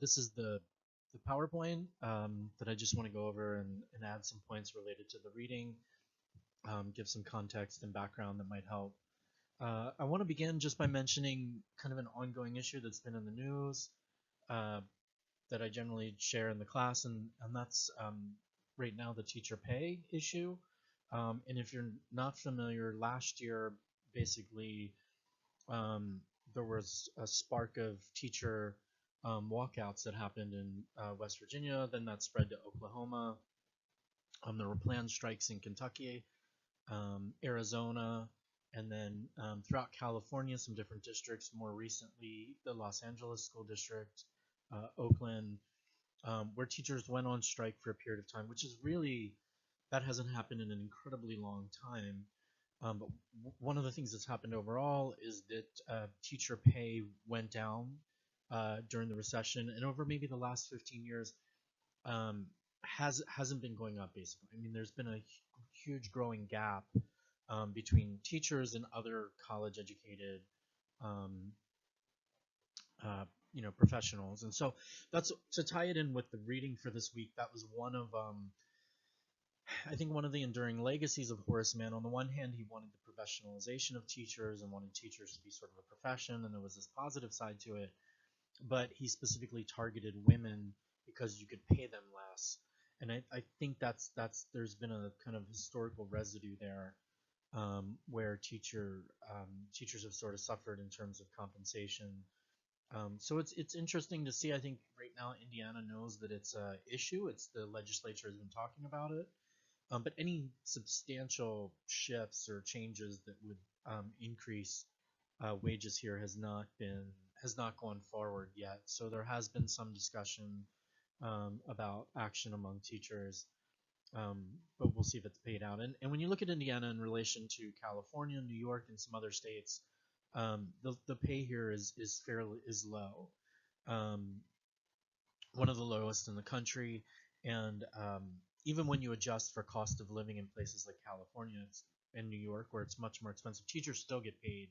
This is the PowerPoint that I just want to go over and add some points related to the reading, give some context and background that might help. I want to begin just by mentioning kind of an ongoing issue that's been in the news uh, that I generally share in the class, and that's right now the teacher pay issue. And if you're not familiar, last year basically um, there was a spark of teacher walkouts that happened in West Virginia. Then that spread to Oklahoma. There were planned strikes in Kentucky, Arizona, and then throughout California, some different districts. More recently, the Los Angeles School District, Oakland, where teachers went on strike for a period of time, which is really that hasn't happened in an incredibly long time. But one of the things that's happened overall is that teacher pay went down during the recession, and over maybe the last 15 years, um, hasn't been going up. Basically, I mean, there's been a huge growing gap between teachers and other college-educated, um, professionals, and so that's to tie it in with the reading for this week. That was one of I think one of the enduring legacies of Horace Mann. On the one hand, he wanted the professionalization of teachers and wanted teachers to be sort of a profession, and there was this positive side to it. But he specifically targeted women because you could pay them less, and I think that's there's been a kind of historical residue there where teachers have sort of suffered in terms of compensation. So it's interesting to see. I think right now Indiana knows that it's a issue. It's the legislature has been talking about it, but any substantial shifts or changes that would increase wages here has not gone forward yet. So there has been some discussion about action among teachers, um, but we'll see if it's paid out. And when you look at Indiana in relation to California, New York, and some other states, the pay here is low, um, one of the lowest in the country, and even when you adjust for cost of living in places like California and New York, where it's much more expensive, teachers still get paid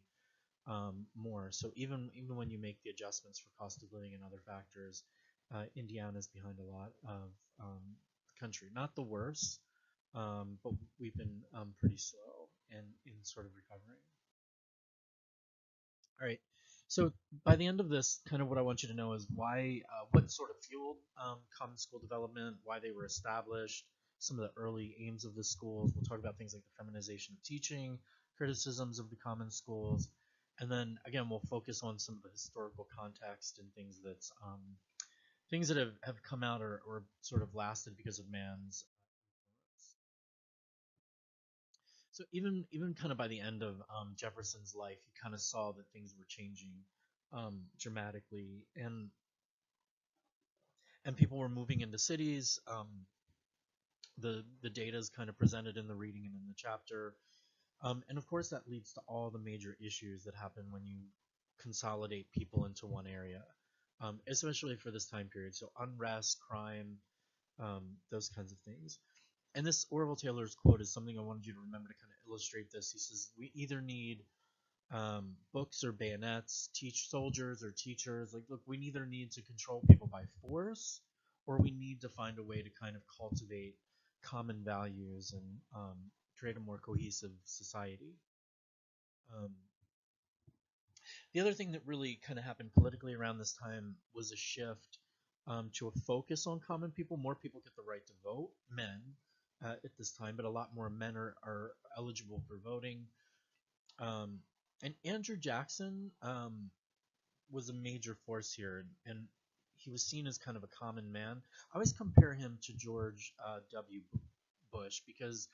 more. So even when you make the adjustments for cost of living and other factors, Indiana is behind a lot of the country. Not the worst, but we've been pretty slow in sort of recovering. All right. So by the end of this, kind of what I want you to know is what sort of fueled common school development, why they were established, some of the early aims of the schools. We'll talk about things like the feminization of teaching, criticisms of the common schools, and then again we'll focus on some of the historical context and things that have come out or sort of lasted because of man's. So even kind of by the end of Jefferson's life, he kind of saw that things were changing dramatically, and people were moving into cities. The data is kind of presented in the reading and in the chapter, and of course that leads to all the major issues that happen when you consolidate people into one area, especially for this time period. So unrest, crime, those kinds of things. And this Orville Taylor's quote is something I wanted you to remember to kind of illustrate this. He says, "We either need books or bayonets, teach soldiers or teachers. Like, look, we neither need to control people by force, or we need to find a way to kind of cultivate common values and create a more cohesive society." Um, the other thing that really kind of happened politically around this time was a shift to a focus on common people. More people get the right to vote, men, at this time, but a lot more men are eligible for voting. Um, and Andrew Jackson was a major force here, and he was seen as kind of a common man. I always compare him to George W. Bush because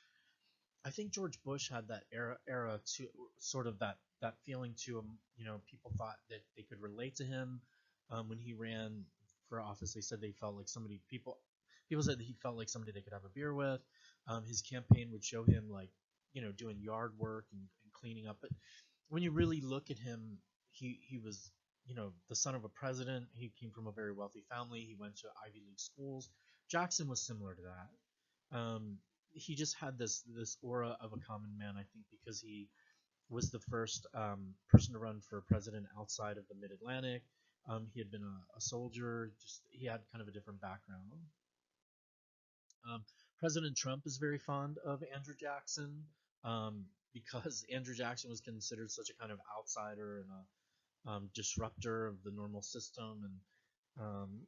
I think George Bush had that era to sort of that feeling to him. You know, people thought that they could relate to him when he ran for office. They said they felt like somebody people said that he felt like somebody they could have a beer with. His campaign would show him like doing yard work and cleaning up. But when you really look at him, he was the son of a president. He came from a very wealthy family. He went to Ivy League schools. Jackson was similar to that. He just had this aura of a common man, I think, because he was the first person to run for president outside of the Mid Atlantic. He had been a soldier. Just he had kind of a different background. Um, President Trump is very fond of Andrew Jackson because Andrew Jackson was considered such a kind of outsider and a disruptor of the normal system, um,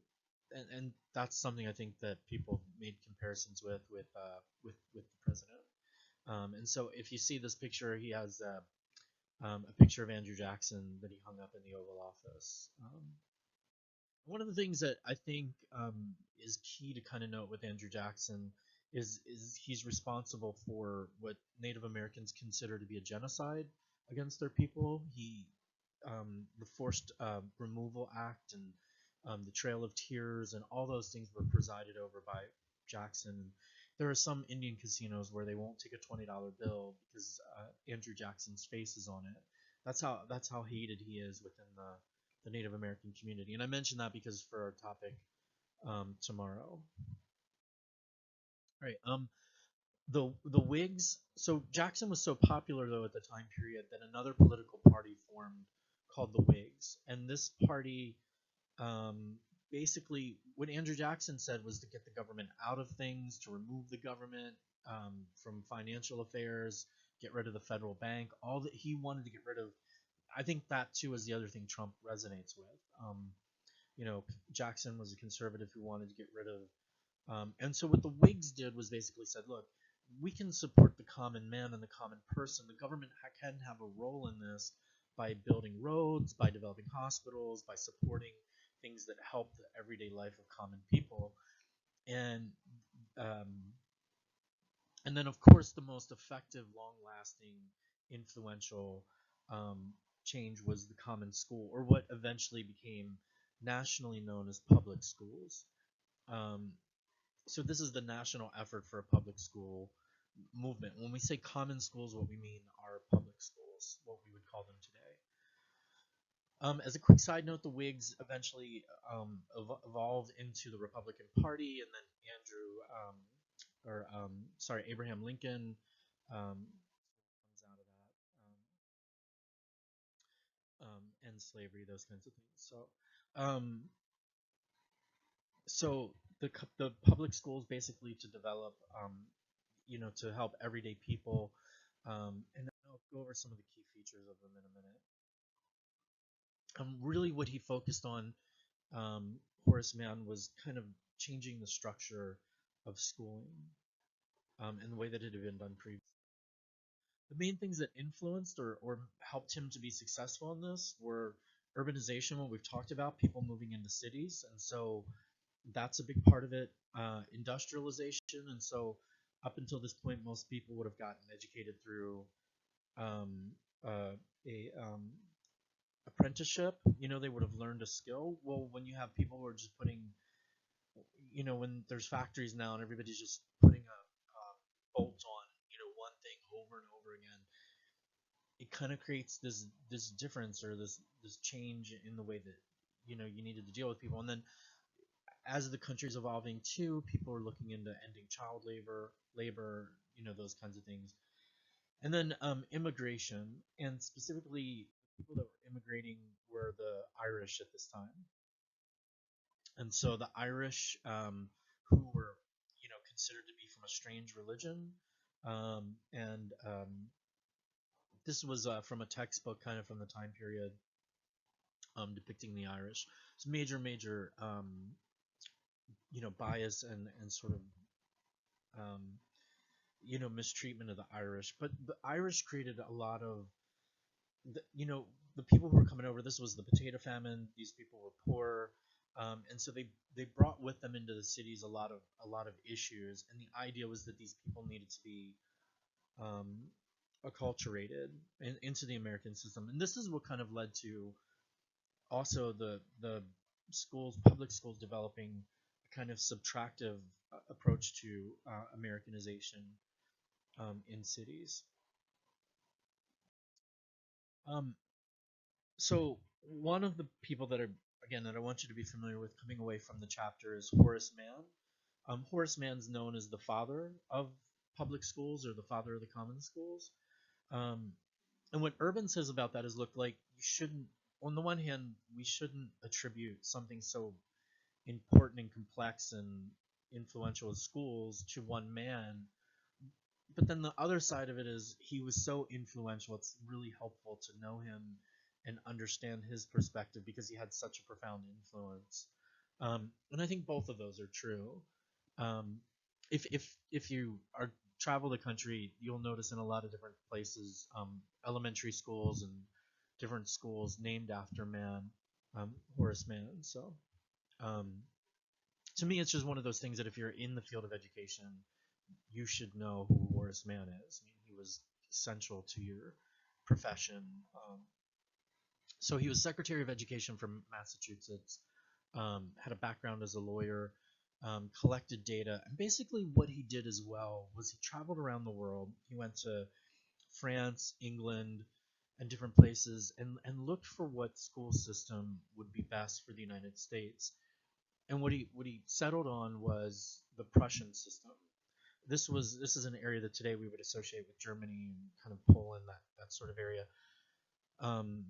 and that's something I think that people made comparisons with the president. And so if you see this picture, he has a picture of Andrew Jackson that he hung up in the Oval Office. One of the things that I think is key to kind of note with Andrew Jackson is he's responsible for what Native Americans consider to be a genocide against their people. The Forced Removal Act and the Trail of Tears and all those things were presided over by Jackson. There are some Indian casinos where they won't take a $20 bill because Andrew Jackson's face is on it. That's how hated he is within the Native American community. And I mention that because for our topic tomorrow. All right. The Whigs. So Jackson was so popular though at the time period that another political party formed called the Whigs, and this party um, basically what Andrew Jackson said was to get the government out of things, to remove the government from financial affairs, get rid of the federal bank, all that he wanted to get rid of. I think that too is the other thing Trump resonates with. You know, Jackson was a conservative who wanted to get rid of. And so what the Whigs did was basically said, look, we can support the common man and the common person. The government can have a role in this by building roads, by developing hospitals, by supporting things that help the everyday life of common people. And um, and then, of course, the most effective, long-lasting, influential change was the common school, or what eventually became nationally known as public schools. Um, so this is the national effort for a public school movement. When we say common schools, what we mean are public schools, what we would call them today. As a quick side note, the Whigs eventually evolved into the Republican Party, and then Abraham Lincoln comes out of that, and slavery, those kinds of things. Um, so the public schools basically to develop, to help everyday people, and I'll go over some of the key features of them in a minute. Really, what he focused on, Horace Mann, was kind of changing the structure of schooling and the way that it had been done previously. The main things that influenced or helped him to be successful in this were urbanization, what we've talked about, people moving into cities, and so that's a big part of it. Industrialization, and so up until this point, most people would have gotten educated through um, a apprenticeship. They would have learned a skill. Well, when you have people who are just putting, when there's factories now and everybody's just putting a bolt on, one thing over and over again, it kind of creates this difference or this change in the way that you needed to deal with people. And then as the country's evolving too, people are looking into ending child labor, those kinds of things. And then immigration, and specifically people that were immigrating were the Irish at this time. And so the Irish, who were considered to be from a strange religion, and this was from a textbook kind of from the time period depicting the Irish. It's major bias and sort of um, mistreatment of the Irish. But the Irish created a lot of the people who were coming over. This was the potato famine. These people were poor, and so they brought with them into the cities a lot of issues. And the idea was that these people needed to be um, acculturated into the American system. And this is what kind of led to also the public schools developing a kind of subtractive approach to Americanization in cities. Um, so one of the people that are again that I want you to be familiar with coming away from the chapter is Horace Mann. Horace Mann's known as the father of public schools or the father of the common schools. Um, and what Urban says about that is, look, like you shouldn't on the one hand, we shouldn't attribute something so important and complex and influential as schools to one man. But then the other side of it is he was so influential. It's really helpful to know him and understand his perspective because he had such a profound influence. And I think both of those are true. Um, if you are travel the country, you'll notice in a lot of different places, elementary schools and different schools named after Mann, Horace Mann. So um, to me, it's just one of those things that if you're in the field of education, you should know who Horace Mann is. I mean, he was essential to your profession. So he was Secretary of Education from Massachusetts, had a background as a lawyer, collected data, and basically what he did as well was he traveled around the world. He went to France, England, and different places, and looked for what school system would be best for the United States. And what he settled on was the Prussian system. This is an area that today we would associate with Germany and kind of Poland, that sort of area. Um,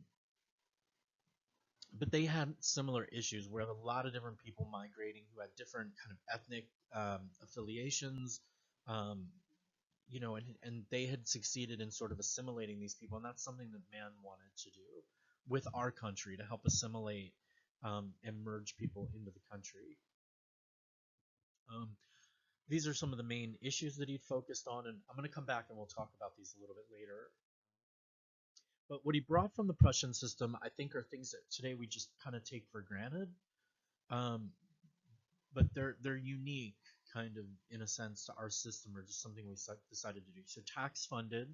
but they had similar issues where a lot of different people migrating who had different kind of ethnic affiliations, um, and they had succeeded in sort of assimilating these people, and that's something that Mann wanted to do with our country to help assimilate and merge people into the country. Um, these are some of the main issues that he focused on, and I'm going to come back and we'll talk about these a little bit later. But what he brought from the Prussian system, I think, are things that today we just kind of take for granted. Um, but they're unique, kind of in a sense, to our system, or just something we decided to do. So tax funded,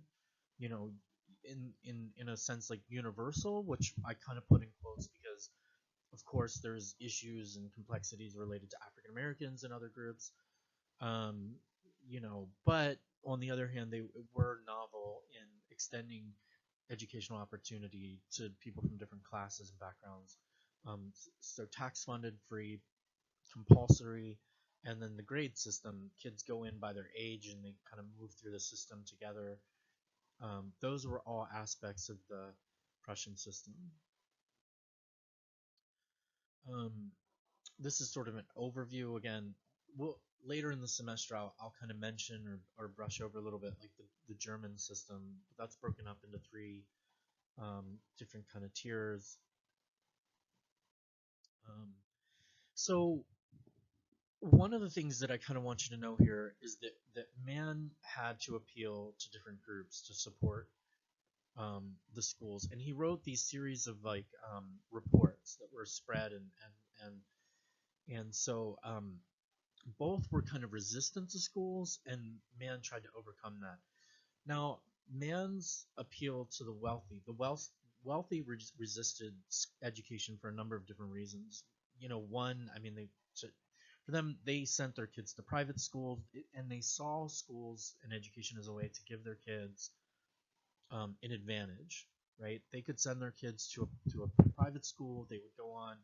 you know, in a sense like universal, which I kind of put in quotes because, of course, there's issues and complexities related to African Americans and other groups. Um, but on the other hand, they were novel in extending educational opportunity to people from different classes and backgrounds. So tax funded, free, compulsory, and then the grade system. Kids go in by their age and they kind of move through the system together. Those were all aspects of the Prussian system. Um, this is sort of an overview again. We'll, later in the semester, I'll kind of mention or brush over a little bit like the German system, but that's broken up into three different kind of tiers. Um, so one of the things that I kind of want you to know here is that Mann had to appeal to different groups to support the schools, and he wrote these series of like reports that were spread, and so both were kind of resistant to schools, and Mann tried to overcome that. Now, Mann's appeal to the wealthy resisted education for a number of different reasons. One, I mean, for them, they sent their kids to private schools, and they saw schools and education as a way to give their kids an advantage, right? They could send their kids to a private school. They would go on,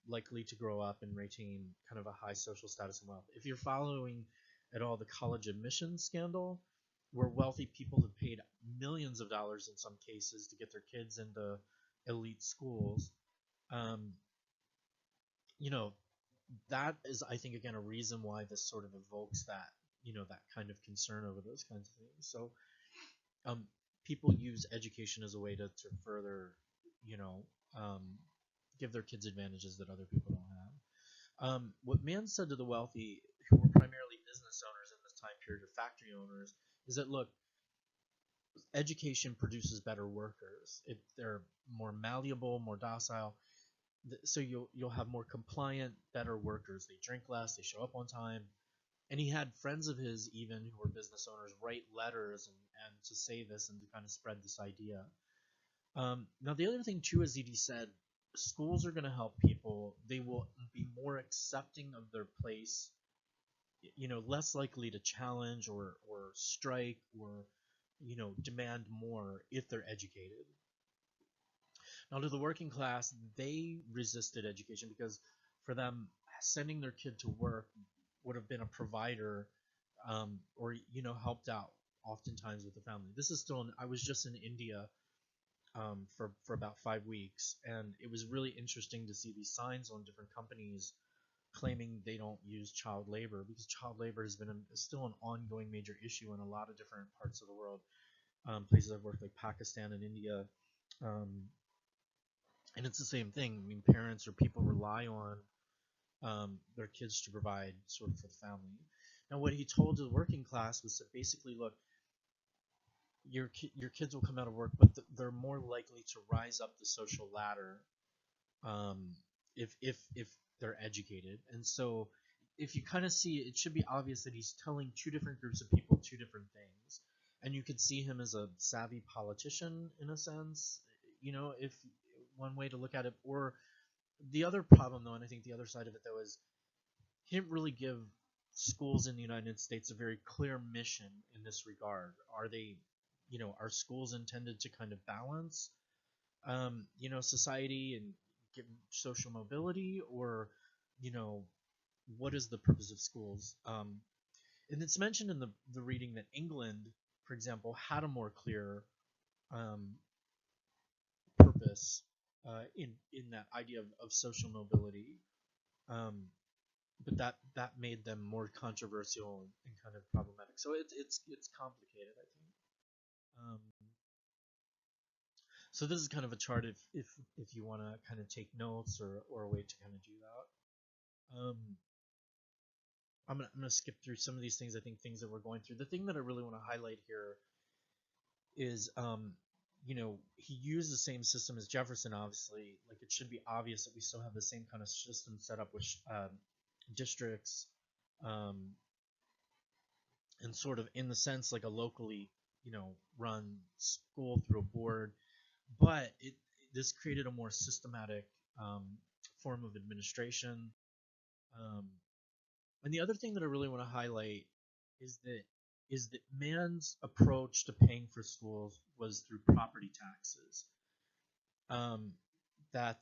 likely to grow up and retain kind of a high social status and wealth. If you're following at all the college admissions scandal, where wealthy people have paid millions of dollars in some cases to get their kids into elite schools, um, you know, that is, I think, again, a reason why this sort of evokes that kind of concern over those kinds of things. So um, people use education as a way to further, you know, um, give their kids advantages that other people don't have. What Mann said to the wealthy, who were primarily business owners in this time period, or factory owners, is that look, education produces better workers. They're more malleable, more docile. So you'll have more compliant, better workers. They drink less, they show up on time. And he had friends of his even who were business owners write letters and to say this and to kind of spread this idea. Now the other thing too is that he said schools are going to help people. They will be more accepting of their place, less likely to challenge or strike or demand more if they're educated. Now, to the working class, they resisted education because for them, sending their kid to work would have been a provider, or helped out oftentimes with the family. This is still. I was just in India for about 5 weeks, and it was really interesting to see these signs on different companies claiming they don't use child labor, because child labor has been still an ongoing major issue in a lot of different parts of the world. Places I've worked like Pakistan and India, um, and it's the same thing. I mean, parents or people rely on their kids to provide sort of for the family. Now, what he told the working class was that basically, look, your kids will come out of work, but they're more likely to rise up the social ladder um, if they're educated. And so, if you kind of see it, it should be obvious that he's telling two different groups of people two different things. And you could see him as a savvy politician in a sense, if one way to look at it. Or the other problem, though, and I think the other side of it, though, is he didn't really give schools in the United States a very clear mission in this regard. Are they, are schools intended to kind of balance, society and give social mobility, or, you know, what is the purpose of schools? And it's mentioned in the reading that England, for example, had a more clear um, purpose in that idea of social mobility. Um, but that made them more controversial and kind of problematic. So it's complicated, I think. Um, so this is kind of a chart if you want to kind of take notes or a way to kind of do that. I'm gonna skip through some of these things. I think things that we're going through. The thing that I really want to highlight here is he used the same system as Jefferson. Obviously, like it should be obvious that we still have the same kind of system set up with districts, um, and sort of in the sense like a locally run school through a board, but this created a more systematic um, form of administration. um, and the other thing that I really want to highlight is that man's approach to paying for schools was through property taxes. um, that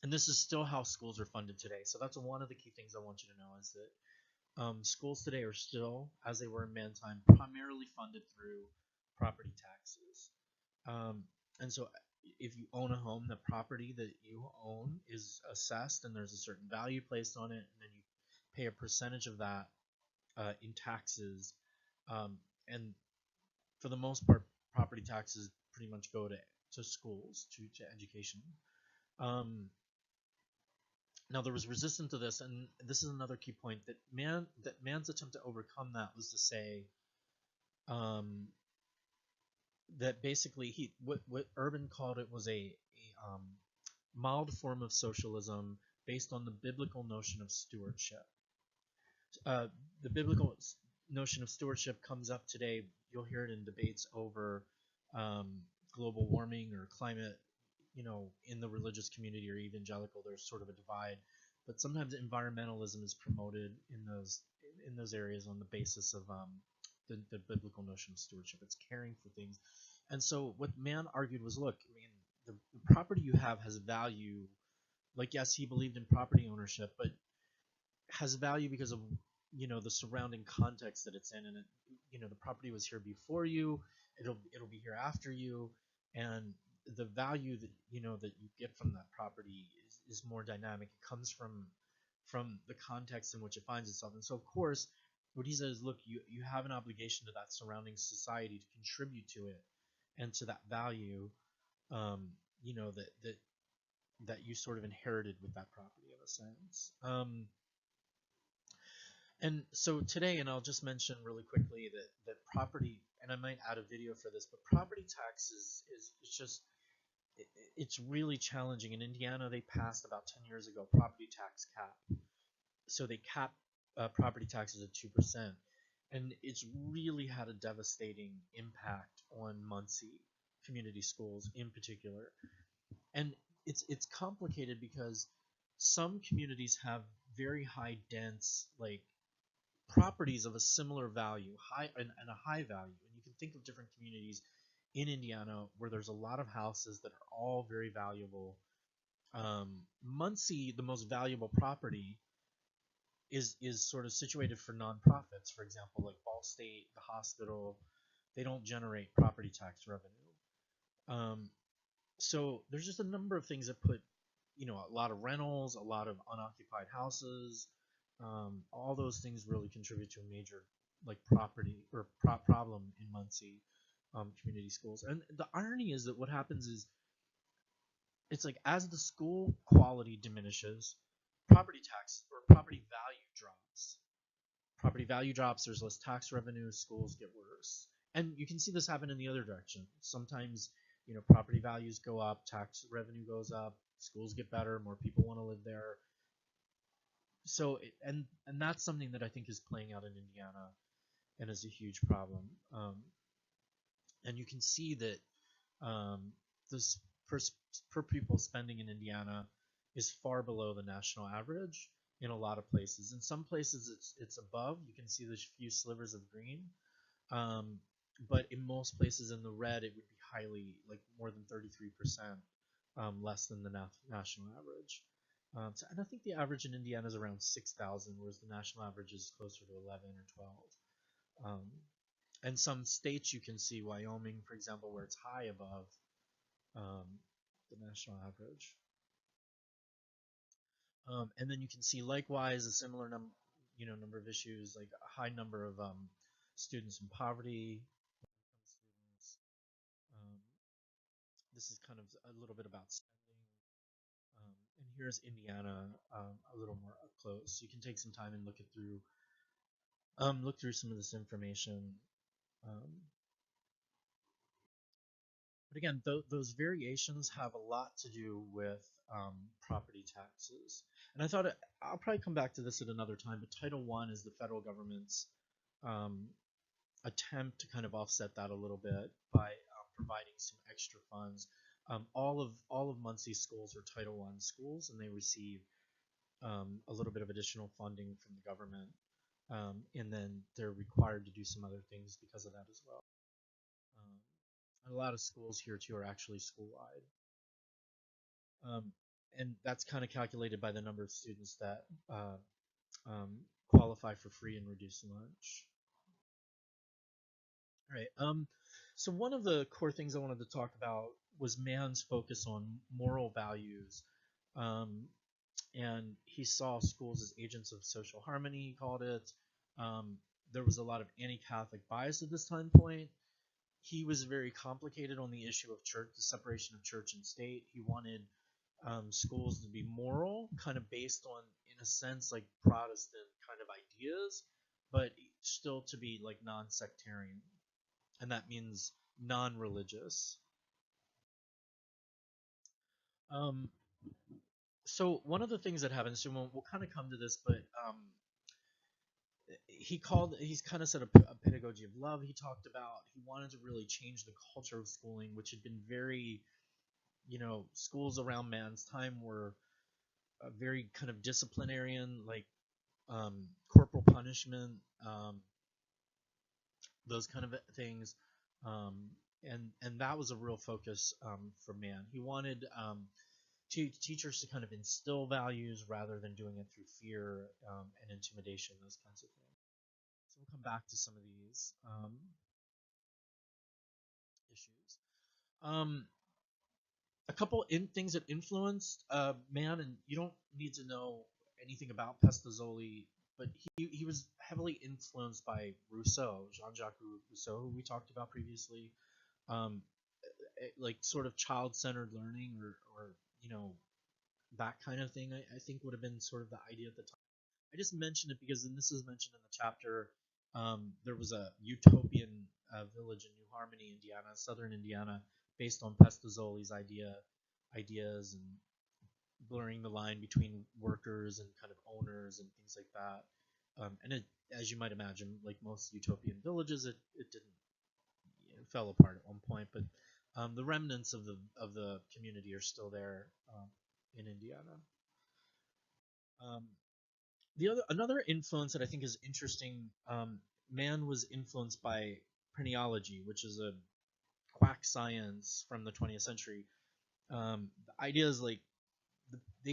And this is still how schools are funded today, so that's one of the key things I want you to know, is that schools today are still, as they were in man's time, primarily funded through property taxes. And so, if you own a home, the property that you own is assessed, and there's a certain value placed on it, and then you pay a percentage of that in taxes. And for the most part, property taxes pretty much go to schools, to education. Um, Now there was resistance to this, and this is another key point, that man's attempt to overcome that was to say um, that basically what Urban called it was a mild form of socialism based on the biblical notion of stewardship. Uh, the biblical notion of stewardship comes up today. You'll hear it in debates over um, global warming or climate. In the religious community or evangelical, there's sort of a divide. But sometimes environmentalism is promoted in those areas on the basis of the biblical notion of stewardship. It's caring for things. And so what man argued was, look, I mean, the property you have has value. Like, yes, he believed in property ownership, but has value because of the surrounding context that it's in, and the property was here before you, it'll be here after you, and the value that you get from that property is more dynamic. It comes from the context in which it finds itself. And so of course what he says is, look, you have an obligation to that surrounding society to contribute to it and to that value, um, that you sort of inherited with that property in a sense. And so today, and I'll just mention really quickly that property, and I might add a video for this, but property taxes is it's just it's really challenging. In Indiana, they passed about 10 years ago property tax cap. So they cap property taxes at 2%, and it's really had a devastating impact on Muncie community schools in particular. And it's complicated because some communities have very high dense, like, properties of a similar value, high and a high value. And you can think of different communities in Indiana where there's a lot of houses that are all very valuable. Muncie, the most valuable property, is sort of situated for nonprofits. For example, like Ball State, the hospital, they don't generate property tax revenue. Um, so there's just a number of things that put, a lot of rentals, a lot of unoccupied houses, all those things really contribute to a major like property or problem in Muncie community schools. And the irony is that what happens is it's like as the school quality diminishes, property tax or property value drops. Property value drops, there's less tax revenue, schools get worse. And you can see this happen in the other direction. Sometimes, property values go up, tax revenue goes up, schools get better, more people want to live there. So, and that's something that I think is playing out in Indiana and is a huge problem. And you can see that this per, per pupil spending in Indiana is far below the national average in a lot of places. In some places, it's above. You can see the few slivers of green, um, but in most places in the red, it would be highly like more than 33% less than the national average. And I think the average in Indiana is around 6,000, whereas the national average is closer to 11 or 12. Um, and some states you can see, Wyoming, for example, where it's high above um, the national average. And then you can see likewise a similar number of issues, like a high number of students in poverty. Students. Um, this is kind of a little bit about spending. And here's Indiana a little more up close. You can take some time and look through some of this information. Um, but again, those variations have a lot to do with property taxes. And I thought I'll probably come back to this at another time. But Title I is the federal government's um, attempt to kind of offset that a little bit by providing some extra funds. All of Muncie's schools are Title I schools, and they receive a little bit of additional funding from the government, and then they're required to do some other things because of that as well. Um, and a lot of schools here too are actually school-wide, um, and that's kind of calculated by the number of students that um, qualify for free and reduced lunch. All right. So one of the core things I wanted to talk about was man's focus on moral values. Um, and he saw schools as agents of social harmony, he called it. Um, there was a lot of anti-Catholic bias at this time point. He was very complicated on the issue of church, the separation of church and state. He wanted schools to be moral, kind of based on, in a sense, like Protestant kind of ideas, but still to be like non-sectarian, and that means non-religious. Um, so one of the things that happens, so we'll kind of come to this, but he's kind of said a pedagogy of love. He talked about he wanted to really change the culture of schooling, which had been very, schools around man's time were very kind of disciplinarian, like corporal punishment, those kind of things, um, and that was a real focus for man. He wanted teachers to kind of instill values rather than doing it through fear and intimidation, those kinds of things. So we'll come back to some of these issues. Um, a couple things that influenced man, and you don't need to know anything about Pestazoli, but he was heavily influenced by Rousseau, Jean-Jacques Rousseau, who we talked about previously. Um, like sort of child-centered learning, or that kind of thing. I think would have been sort of the idea at the time. I just mentioned it because, and this is mentioned in the chapter, there was a utopian village in New Harmony, Indiana, southern Indiana, based on Pestazoli's ideas and blurring the line between workers and kind of owners and things like that. And as you might imagine, like most utopian villages, it didn't, it fell apart at one point, but the remnants of the community are still there in Indiana. Um, the other Another influence that I think is interesting, man was influenced by craniology, which is a quack science from the 20th century. The idea is like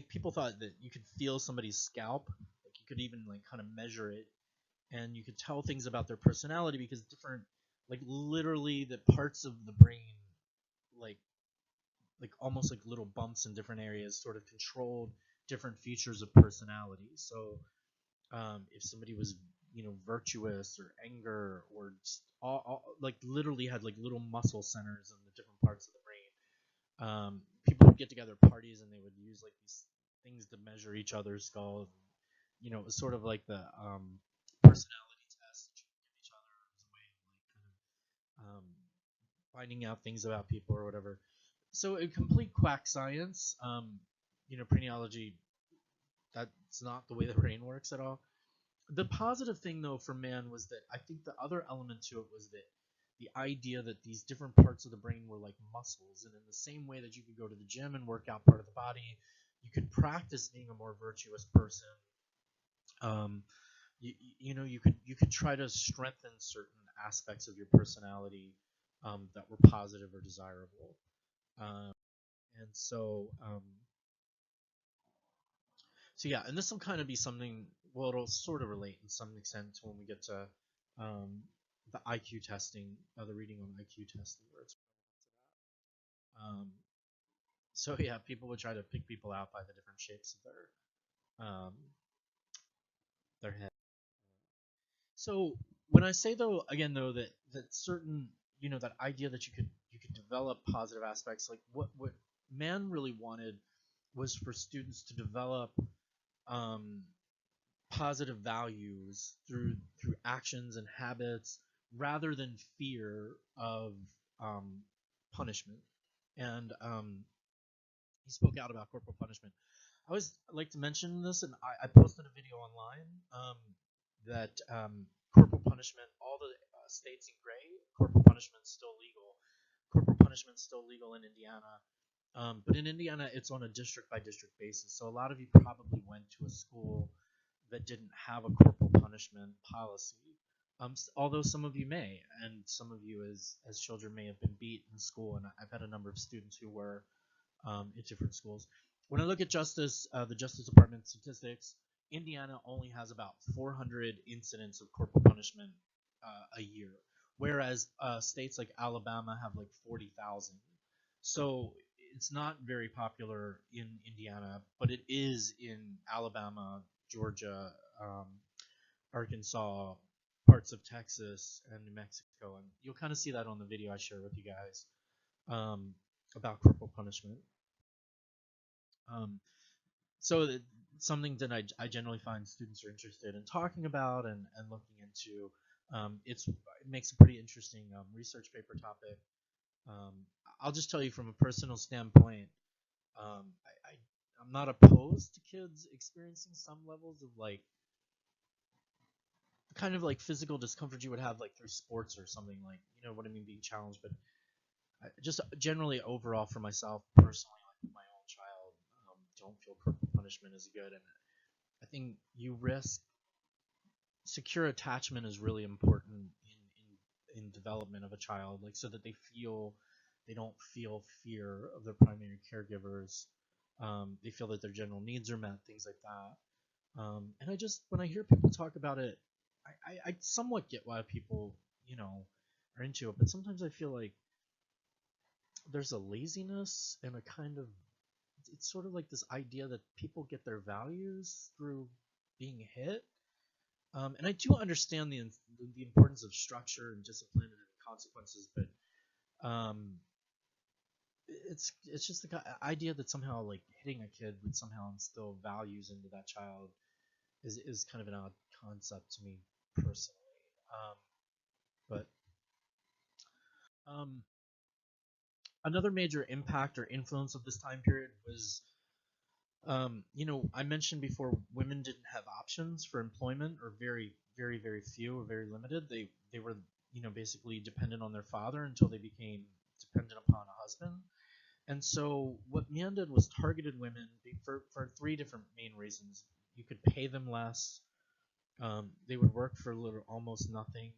people thought that you could feel somebody's scalp, like you could even like kind of measure it, and you could tell things about their personality because different, like literally the parts of the brain like almost like little bumps in different areas, sort of controlled different features of personality. So if somebody was virtuous or anger or just like literally had like little muscle centers in the different parts of the brain, people would get together at parties and they would use like these things to measure each other's skulls. It was sort of like the personality test that you would give each other as a way of like kind of finding out things about people or whatever. So a complete quack science. Phrenology, that's not the way the brain works at all. The positive thing though for man was that I think the other element to it was that the idea that these different parts of the brain were like muscles, and in the same way that you could go to the gym and work out part of the body, you could practice being a more virtuous person. Um, you could try to strengthen certain aspects of your personality that were positive or desirable. Um, and so yeah, and this will kind of be something. Well, it'll sort of relate in some extent when we get to um, the IQ testing, the reading on IQ testing, where it's um, so yeah, people would try to pick people out by the different shapes of their head. So when I say though, again though, that certain that idea that you could develop positive aspects, like what man really wanted was for students to develop um, positive values through actions and habits rather than fear of um, punishment. And he spoke out about corporal punishment. I always like to mention this, and I posted a video online that corporal punishment, all the states in gray, corporal punishment is still legal. Corporal punishment is still legal in Indiana. But in Indiana, it's on a district by district basis. So a lot of you probably went to a school that didn't have a corporal punishment policy. Although some of you may, and some of you as children may have been beat in school, and I've had a number of students who were in different schools. When I look at the Justice Department statistics, Indiana only has about 400 incidents of corporal punishment a year, whereas states like Alabama have like 40,000. So it's not very popular in Indiana, but it is in Alabama, Georgia, um, Arkansas, parts of Texas, and New Mexico, and you'll kind of see that on the video I share with you guys um, about corporal punishment. Um, so that something that I generally find students are interested in talking about and looking into. It makes a pretty interesting research paper topic. Um, I'll just tell you from a personal standpoint, I'm not opposed to kids experiencing some levels of like kind of like physical discomfort you would have like through sports or something, like what I mean, being challenged. But just generally overall for myself personally, like with my own child, don't feel corporal punishment is good, and I think you risk secure attachment is really important in development of a child, like so that they don't feel fear of their primary caregivers. They feel that their general needs are met, things like that. And I just when I hear people talk about it, I somewhat get why people are into it, but sometimes I feel like there's a laziness and a kind of it's sort of like this idea that people get their values through being hit. And I do understand the importance of structure and discipline and consequences, but um, it's just the idea that somehow like hitting a kid would somehow instill values into that child is kind of an odd concept to me personally. But um, another major impact or influence of this time period was I mentioned before women didn't have options for employment, or very, very, very few, or very limited. They were basically dependent on their father until they became dependent upon a husband. And so what Mian did was targeted women for three different main reasons. You could pay them less. They would work for almost nothing.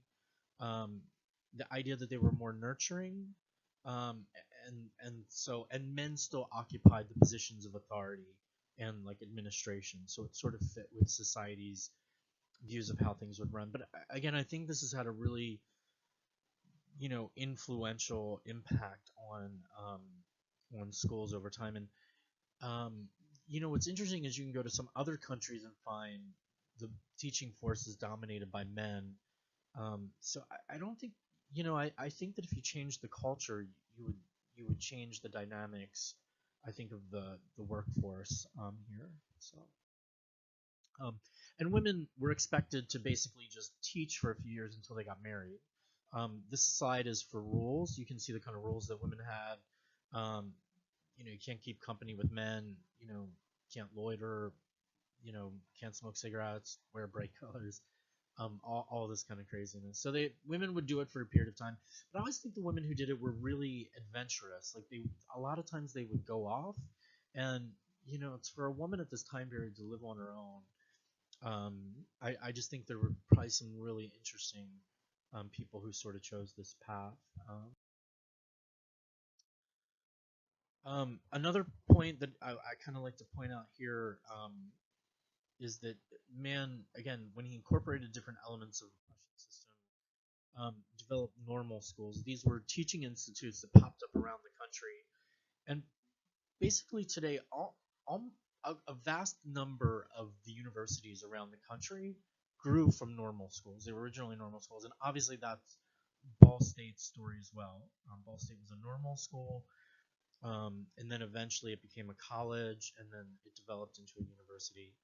Um, the idea that they were more nurturing, um, and men still occupied the positions of authority and like administration, so it sort of fit with society's views of how things would run. But again, I think this has had a really influential impact on schools over time. And what's interesting is you can go to some other countries and find the teaching force is dominated by men. So I don't think, I think that if you change the culture, you would change the dynamics, I think, of the workforce here. So um, and women were expected to basically just teach for a few years until they got married. This slide is for rules. You can see the kind of rules that women had. You can't keep company with men. Can't loiter. Can't smoke cigarettes. Wear bright colors. All this kind of craziness. So women would do it for a period of time, but I always think the women who did it were really adventurous. Like a lot of times they would go off, and it's for a woman at this time period to live on her own. I just think there were probably some really interesting people who sort of chose this path. Another point that I kind of like to point out here is that man, again, when he incorporated different elements of the Prussian system, developed normal schools. These were teaching institutes that popped up around the country, and basically today, a vast number of the universities around the country grew from normal schools. They were originally normal schools, and obviously that's Ball State's story as well. Ball State was a normal school, and then eventually it became a college, and then it developed into a university.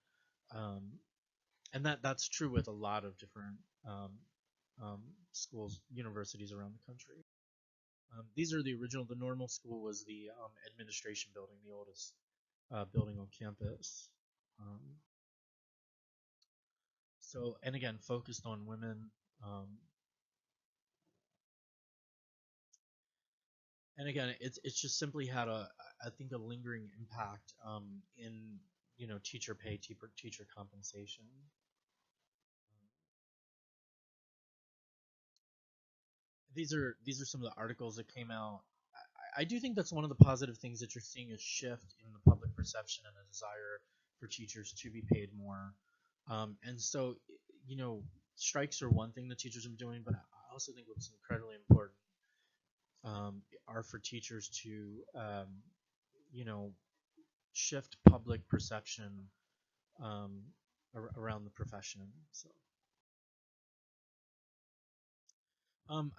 Um, and that's true with a lot of different schools, universities around the country. These are the original. The normal school was the administration building, the oldest building on campus. Um, and again, focused on women. Um, and again, it's just simply had I think, a lingering impact in teacher pay, teacher compensation. These are some of the articles that came out. I do think that's one of the positive things that you're seeing, a shift in the public perception and a desire for teachers to be paid more. And so, you know, strikes are one thing that teachers are doing, but I also think what's incredibly important are for teachers to, you know, shift public perception um, around the profession. So.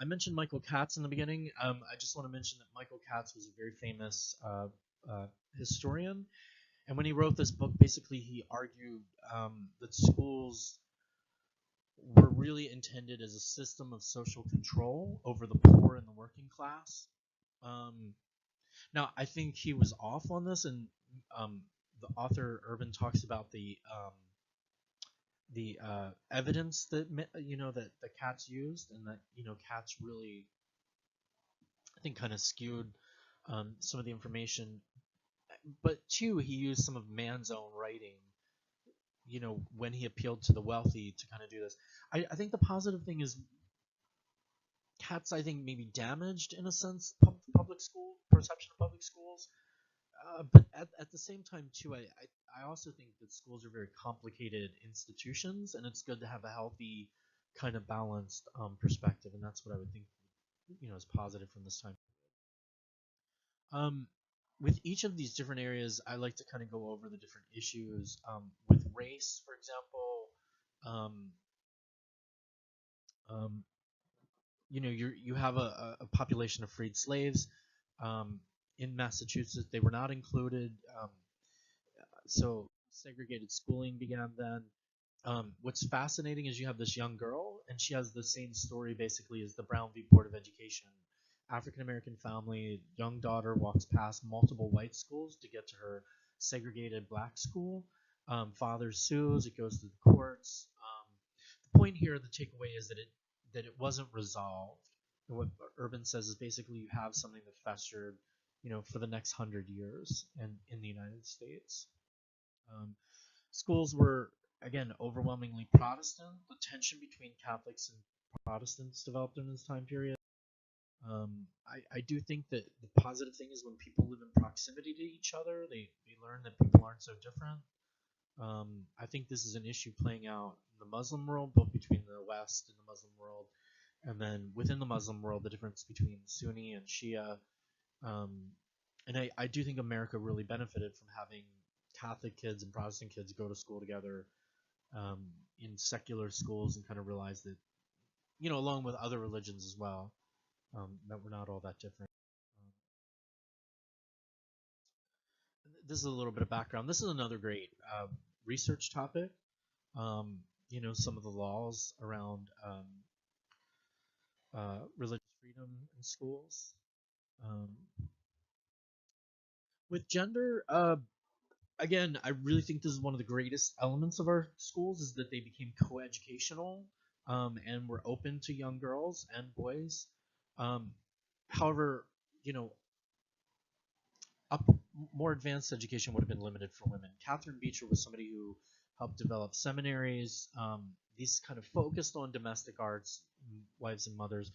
I mentioned Michael Katz in the beginning. I just want to mention that Michael Katz was a very famous historian, and when he wrote this book, basically he argued that schools were really intended as a system of social control over the poor and the working class. Um, Now, I think he was off on this, and the author Urban talks about the evidence that that the Katz used, and that Katz really, I think, kind of skewed some of the information. But two, he used some of Mann's own writing, when he appealed to the wealthy to kind of do this. I think the positive thing is Katz, I think, maybe damaged, in a sense, public school perception of public schools. But at the same time, too, I also think that schools are very complicated institutions, and it's good to have a healthy, kind of balanced perspective, and that's what I would think, is positive from this time. Um, with each of these different areas, I like to kind of go over the different issues. With race, for example, um, um, you have a population of freed slaves um, in Massachusetts. They were not included, so segregated schooling began then. What's fascinating is you have this young girl, and she has the same story basically as the Brown v. Board of Education. African American family, young daughter walks past multiple white schools to get to her segregated black school. Father sues, it goes to the courts. The point here, the takeaway is that it wasn't resolved. And what Urban says is basically you have something that festered, for the next 100 years in the United States. Um, Schools were, again, overwhelmingly Protestant. The tension between Catholics and Protestants developed in this time period. I do think that the positive thing is when people live in proximity to each other, they learn that people aren't so different. I think this is an issue playing out in the Muslim world, both between the West and the Muslim world. and then within the Muslim world, the difference between Sunni and Shia. Um, and I do think America really benefited from having Catholic kids and Protestant kids go to school together um, in secular schools and kind of realize that, along with other religions as well, that we're not all that different. Um, this is a little bit of background. This is another great research topic. Um, some of the laws around religious freedom in schools. Um, with gender, again, I really think this is one of the greatest elements of our schools is that they became coeducational and were open to young girls and boys. Um, however, you know, up more advanced education would have been limited for women. Catherine Beecher was somebody who helped develop seminaries. These kind of focused on domestic arts, wives and mothers,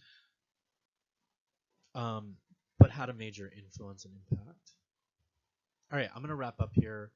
um, but had a major influence and impact. All right, I'm going to wrap up here.